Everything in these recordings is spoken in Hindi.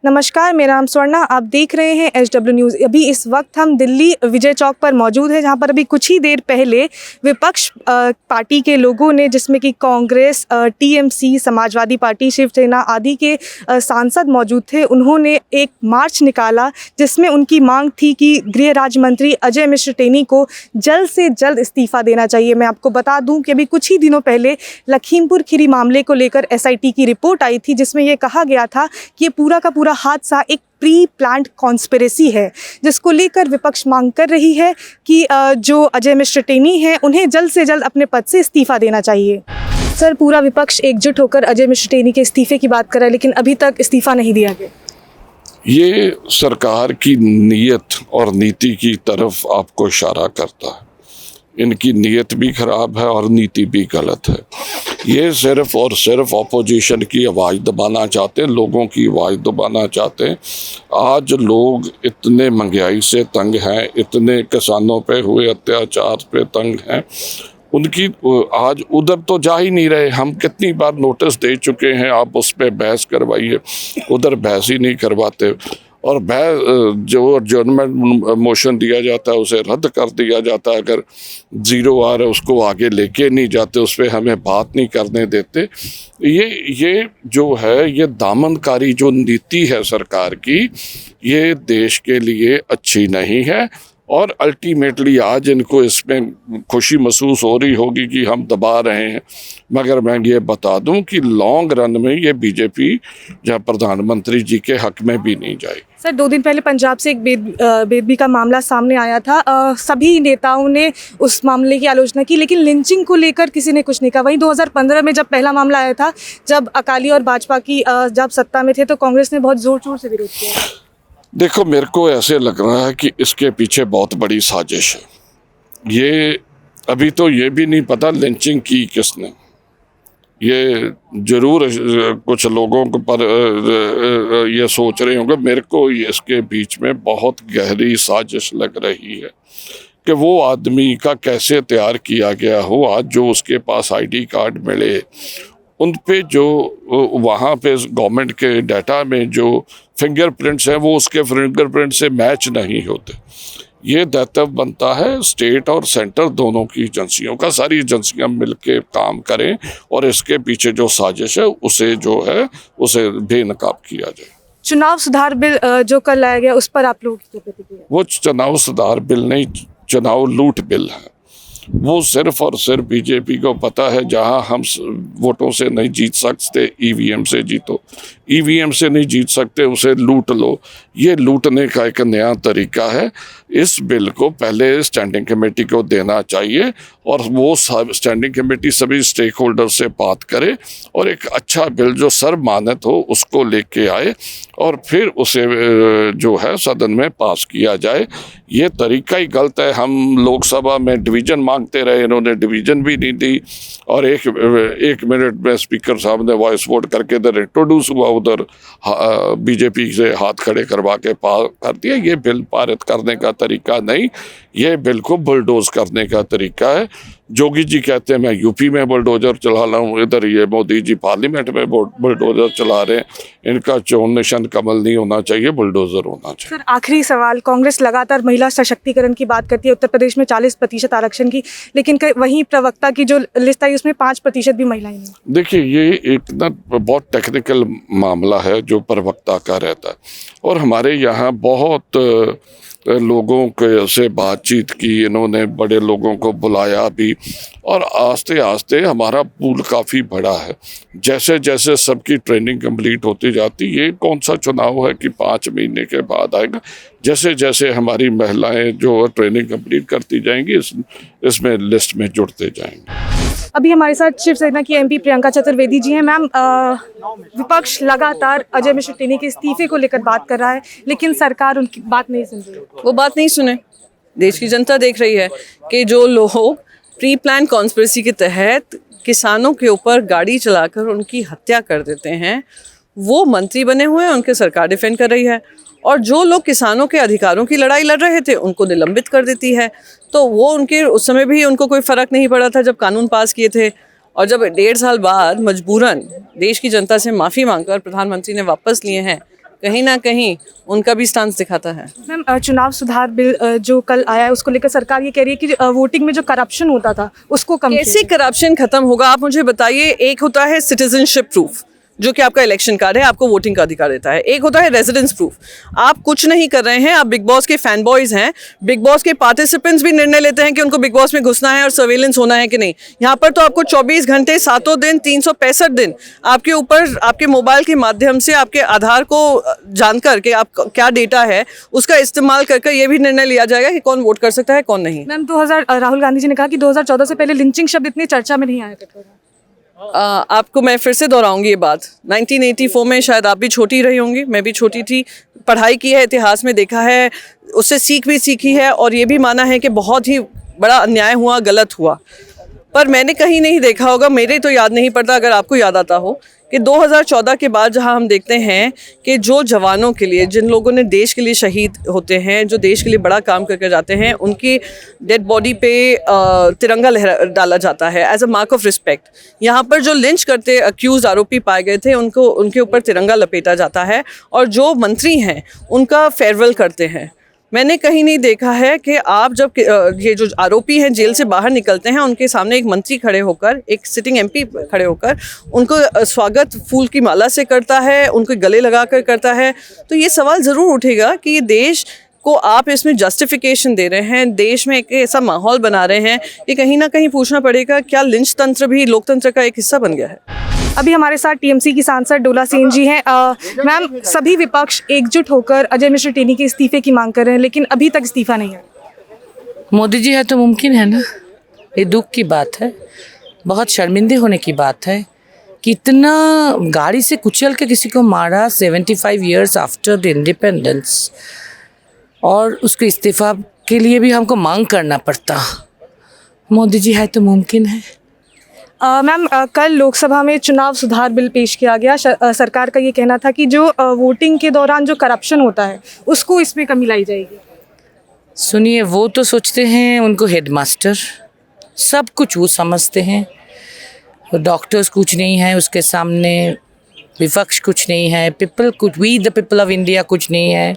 नमस्कार, मेरा नाम स्वर्णा। आप देख रहे हैं HW न्यूज़। अभी इस वक्त हम दिल्ली विजय चौक पर मौजूद हैं, जहां पर अभी कुछ ही देर पहले विपक्ष पार्टी के लोगों ने, जिसमें कि कांग्रेस, TMC, समाजवादी पार्टी, शिवसेना आदि के सांसद मौजूद थे। उन्होंने एक मार्च निकाला जिसमें उनकी मांग थी कि गृह राज्य मंत्री अजय मिश्र टेनी को जल्द से जल्द इस्तीफ़ा देना चाहिए। मैं आपको बता दूँ कि अभी कुछ ही दिनों पहले लखीमपुर खीरी मामले को लेकर SIT की रिपोर्ट आई थी, जिसमें यह कहा गया था कि ये पूरा का पूरा हादसा एक प्री प्लान्ड कॉन्स्पिरेसी है, जिसको लेकर विपक्ष मांग कर रही है कि जो अजय मिश्र टेनी हैं उन्हें जल्द से जल्द अपने पद से इस्तीफा देना चाहिए। सर, पूरा विपक्ष एकजुट होकर अजय मिश्र टेनी के इस्तीफे की बात कर रहा है, लेकिन अभी तक इस्तीफा नहीं दिया गया। ये सरकार की नीयत और नीति की तरफ आपको इशारा करता है। इनकी नीयत भी खराब है और नीति भी गलत है। ये सिर्फ और सिर्फ अपोजिशन की आवाज़ दबाना चाहते हैं, लोगों की आवाज़ दबाना चाहते हैं। आज लोग इतने महंगाई से तंग हैं, इतने किसानों पे हुए अत्याचार पे तंग हैं, उनकी आज उधर तो जा ही नहीं रहे। हम कितनी बार नोटिस दे चुके हैं, आप उस पर बहस करवाइए, उधर बहस ही नहीं करवाते। और जो एडजर्नमेंट मोशन दिया जाता है उसे रद्द कर दिया जाता है। अगर ज़ीरो आ रहा है उसको आगे लेके नहीं जाते, उस पर हमें बात नहीं करने देते। ये जो है, ये दामनकारी जो नीति है सरकार की, ये देश के लिए अच्छी नहीं है। और अल्टीमेटली आज इनको इसमें खुशी महसूस हो रही होगी कि हम दबा रहे हैं, मगर मैं ये बता दूं कि लॉन्ग रन में ये बीजेपी जहाँ प्रधानमंत्री जी के हक में भी नहीं जाएगी। सर, 2 दिन पहले पंजाब से एक बेदबी का मामला सामने आया था। सभी नेताओं ने उस मामले की आलोचना की, लेकिन लिंचिंग को लेकर किसी ने कुछ नहीं कहा। वहीं 2015 में जब पहला मामला आया था, जब अकाली और भाजपा की जब सत्ता में थे, तो कांग्रेस ने बहुत जोर शोर से विरोध किया। देखो, मेरे को ऐसे लग रहा है कि इसके पीछे बहुत बड़ी साजिश है। ये अभी तो ये भी नहीं पता लिंचिंग की किसने। ये जरूर कुछ लोगों को पर ये सोच रहे होंगे। मेरे को इसके बीच में बहुत गहरी साजिश लग रही है कि वो आदमी का कैसे तैयार किया गया हो। आज जो उसके पास ID कार्ड मिले, उन पे जो वहाँ पे गवर्नमेंट के डाटा में जो फिंगरप्रिंट्स हैं वो उसके फिंगरप्रिंट से मैच नहीं होते। ये दायित्व बनता है स्टेट और सेंटर दोनों की एजेंसियों का। सारी एजेंसियां मिलके काम करें और इसके पीछे जो साजिश है उसे जो है उसे बेनकाब किया जाए। चुनाव सुधार बिल जो कल लाया गया, उस पर आप लोगों की प्रतिक्रिया? वो चुनाव सुधार बिल नहीं, चुनाव लूट बिल है। वो सिर्फ और सिर्फ बीजेपी को पता है, जहां हम वोटों से नहीं जीत सकते EVM से जीतो, EVM से नहीं जीत सकते उसे लूट लो। ये लूटने का एक नया तरीका है। इस बिल को पहले स्टैंडिंग कमेटी को देना चाहिए और वो स्टैंडिंग कमेटी सभी स्टेक होल्डर से बात करे और एक अच्छा बिल जो सर्वमान्यत हो उसको लेके आए और फिर उसे जो है सदन में पास किया जाए। ये तरीका ही गलत है। हम लोकसभा में डिवीज़न मांगते रहे, इन्होंने डिवीज़न भी नहीं दी और एक मिनट में स्पीकर साहब ने वॉइस वोट करके इधर इंट्रोड्यूस हुआ, उधर बीजेपी से हाथ खड़े करवा के पास कर दिया। ये बिल पारित करने का तरीका नहीं, ये बिल को बुलडोज करने का तरीका है। जोगी जी कहते हैं मैं यूपी में बुलडोजर चला रहा हूँ, इधर ये मोदी जी पार्लियामेंट में बुलडोजर चला रहे हैं। इनका चोन निशान कमल नहीं होना चाहिए, बुलडोजर होना चाहिए। सर, आखिरी सवाल। कांग्रेस लगातार महिला सशक्तिकरण की बात करती है, उत्तर प्रदेश में 40% आरक्षण की, लेकिन वहीं प्रवक्ता की जो लिस्ट आई उसमें 5% भी महिलाएं नहीं। देखिए, ये एक ना बहुत टेक्निकल मामला है जो प्रवक्ता का रहता है और हमारे यहाँ बहुत लोगों के से बातचीत की, इन्होंने बड़े लोगों को बुलाया भी और आस्ते आस्ते हमारा पूल काफ़ी बड़ा है। जैसे जैसे सबकी ट्रेनिंग कंप्लीट होती जाती, ये कौन सा चुनाव है कि 5 महीने के बाद आएगा। जैसे जैसे हमारी महिलाएं जो ट्रेनिंग कंप्लीट करती जाएंगी इसमें लिस्ट में जुड़ते जाएंगे। अभी हमारे साथ शिवसेना की MP प्रियंका चतुर्वेदी जी हैं। मैम, विपक्ष लगातार अजय मिश्र टेनी के इस्तीफे को लेकर बात कर रहा है, लेकिन सरकार उनकी बात नहीं सुन रही। वो बात नहीं सुने। देश की जनता देख रही है कि जो लोग प्री प्लान कॉन्स्पिरेसी के तहत किसानों के ऊपर गाड़ी चलाकर उनकी हत्या कर देते हैं, वो मंत्री बने हुए हैं, उनके सरकार डिफेंड कर रही है। और जो लोग किसानों के अधिकारों की लड़ाई लड़ रहे थे उनको निलंबित कर देती है। तो वो उनके उस समय भी उनको कोई फ़र्क नहीं पड़ा था जब कानून पास किए थे, और जब 1.5 साल बाद मजबूरन देश की जनता से माफ़ी मांगकर प्रधानमंत्री ने वापस लिए हैं, कहीं ना कहीं उनका भी स्टांस दिखाता है। मैम, चुनाव सुधार बिल जो कल आया है उसको लेकर सरकार ये कह रही है कि वोटिंग में जो करप्शन होता था उसको कम कैसे करप्शन खत्म होगा, आप मुझे बताइए। एक होता है सिटीजनशिप प्रूफ, जो कि आपका इलेक्शन कार्ड है, आपको वोटिंग का अधिकार देता है। एक होता है रेजिडेंस प्रूफ, आप कुछ नहीं कर रहे हैं, आप बिग बॉस के फैन बॉयज हैं, बिग बॉस के पार्टिसिपेंट्स भी निर्णय लेते हैं कि उनको बिग बॉस में घुसना है और सर्वेलेंस होना है कि नहीं। यहाँ पर तो आपको 24 घंटे 7 दिन 365 दिन आपके ऊपर, आपके मोबाइल के माध्यम से आपके आधार को जानकर के आप क्या डेटा है उसका इस्तेमाल करके ये भी निर्णय लिया जाएगा कि कौन वोट कर सकता है कौन नहीं। मैम, राहुल गांधी जी ने कहा कि 2014 से पहले लिंचिंग शब्द इतनी चर्चा में नहीं आया करता था। आपको मैं फिर से दोहराऊंगी ये बात। 1984 में शायद आप भी छोटी रही होंगी, मैं भी छोटी थी। पढ़ाई की है, इतिहास में देखा है, उससे सीख भी सीखी है और ये भी माना है कि बहुत ही बड़ा अन्याय हुआ, गलत हुआ। पर मैंने कहीं नहीं देखा होगा, मेरे तो याद नहीं पड़ता, अगर आपको याद आता हो, कि 2014 के बाद जहां हम देखते हैं कि जो जवानों के लिए, जिन लोगों ने देश के लिए शहीद होते हैं, जो देश के लिए बड़ा काम करके जाते हैं, उनकी डेड बॉडी पे तिरंगा डाला जाता है as a mark of respect. यहाँ पर जो लिंच करते अक्यूज आरोपी पाए गए थे उनके ऊपर तिरंगा लपेटा जाता है और जो मंत्री हैं उनका फेयरवेल करते हैं। मैंने कहीं नहीं देखा है कि आप जब ये जो आरोपी हैं जेल से बाहर निकलते हैं, उनके सामने एक मंत्री खड़े होकर, एक सिटिंग एमपी खड़े होकर उनको स्वागत फूल की माला से करता है, उनको गले लगाकर करता है। तो ये सवाल ज़रूर उठेगा कि ये देश को आप इसमें जस्टिफिकेशन दे रहे हैं, देश में एक ऐसा माहौल बना रहे हैं, ये कहीं ना कहीं पूछना पड़ेगा क्या लिंच तंत्र भी लोकतंत्र का एक हिस्सा बन गया है। अभी हमारे साथ टीएमसी की सांसद डोला सेन जी हैं। मैम, सभी विपक्ष एकजुट होकर अजय मिश्र टेनी के इस्तीफे की मांग कर रहे हैं, लेकिन अभी तक इस्तीफा नहीं है। मोदी जी है तो मुमकिन है ना। ये दुख की बात है, बहुत शर्मिंदे होने की बात है कि इतना गाड़ी से कुचल के किसी को मारा 75 ईयर्स आफ्टर द इंडिपेंडेंस, और उसके इस्तीफा के लिए भी हमको मांग करना पड़ता। मोदी जी है तो मुमकिन है। मैम, कल लोकसभा में चुनाव सुधार बिल पेश किया गया। सरकार का ये कहना था कि जो वोटिंग के दौरान जो करप्शन होता है उसको इसमें कमी लाई जाएगी। सुनिए, वो तो सोचते हैं उनको हेडमास्टर, सब कुछ वो समझते हैं। डॉक्टर्स कुछ नहीं है उसके सामने, विपक्ष कुछ नहीं है, we the people of India कुछ नहीं है,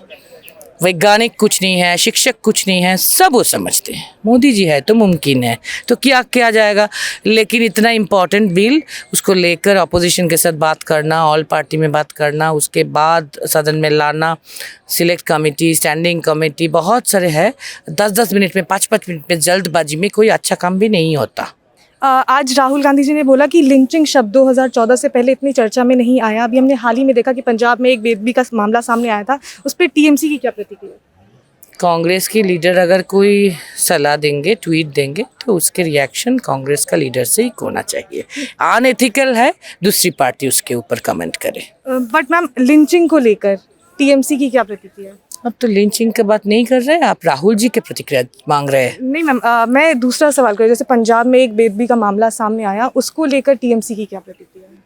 वैज्ञानिक कुछ नहीं है, शिक्षक कुछ नहीं है, सब वो समझते हैं। मोदी जी है तो मुमकिन है, तो क्या किया जाएगा। लेकिन इतना इम्पॉर्टेंट बिल, उसको लेकर अपोजिशन के साथ बात करना, ऑल पार्टी में बात करना, उसके बाद सदन में लाना, सिलेक्ट कमेटी, स्टैंडिंग कमेटी, बहुत सारे हैं। 10-10 मिनट में, 5-5 मिनट में, जल्दबाजी में कोई अच्छा काम भी नहीं होता। आज राहुल गांधी जी ने बोला कि लिंचिंग शब्द 2014 से पहले इतनी चर्चा में नहीं आया। अभी हमने हाल ही में देखा कि पंजाब में एक बेदबी का मामला सामने आया था, उस पर टीएमसी की क्या प्रतिक्रिया? कांग्रेस के लीडर अगर कोई सलाह देंगे, ट्वीट देंगे, तो उसके रिएक्शन कांग्रेस का लीडर से ही होना चाहिए। अनएथिकल है दूसरी पार्टी उसके ऊपर कमेंट करे। बट मैम, लिंचिंग को लेकर टीएमसी की क्या प्रतिक्रिया? अब तो लिंचिंग की बात नहीं कर रहे हैं आप, राहुल जी के प्रतिक्रिया मांग रहे हैं। नहीं मैम, मैं दूसरा सवाल कर रही हूँ। जैसे पंजाब में एक बेदबी का मामला सामने आया, उसको लेकर टीएमसी की क्या प्रतिक्रिया है?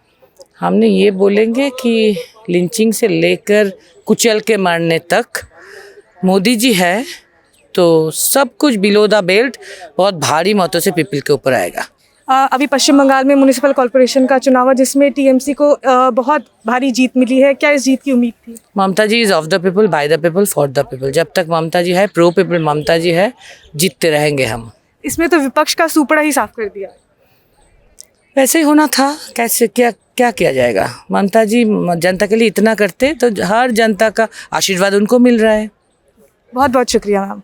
हमने ये बोलेंगे कि लिंचिंग से लेकर कुचल के मारने तक मोदी जी है तो सब कुछ बिलो द बेल्ट बहुत भारी मतों से पीपल के ऊपर आएगा। अभी पश्चिम बंगाल में म्युनिसिपल कॉर्पोरेशन का चुनाव है जिसमें टीएमसी को बहुत भारी जीत मिली है। क्या इस जीत की उम्मीद थी? Mamata ji is of the people, by the people, for the people. जब तक ममता जी है, प्रो पीपल ममता जी है, जीतते रहेंगे हम। इसमें तो विपक्ष का सुपड़ा ही साफ कर दिया। वैसे ही होना था, कैसे क्या किया जाएगा। ममता जी जनता के लिए इतना करते तो हर जनता का आशीर्वाद उनको मिल रहा है। बहुत बहुत शुक्रिया मैम।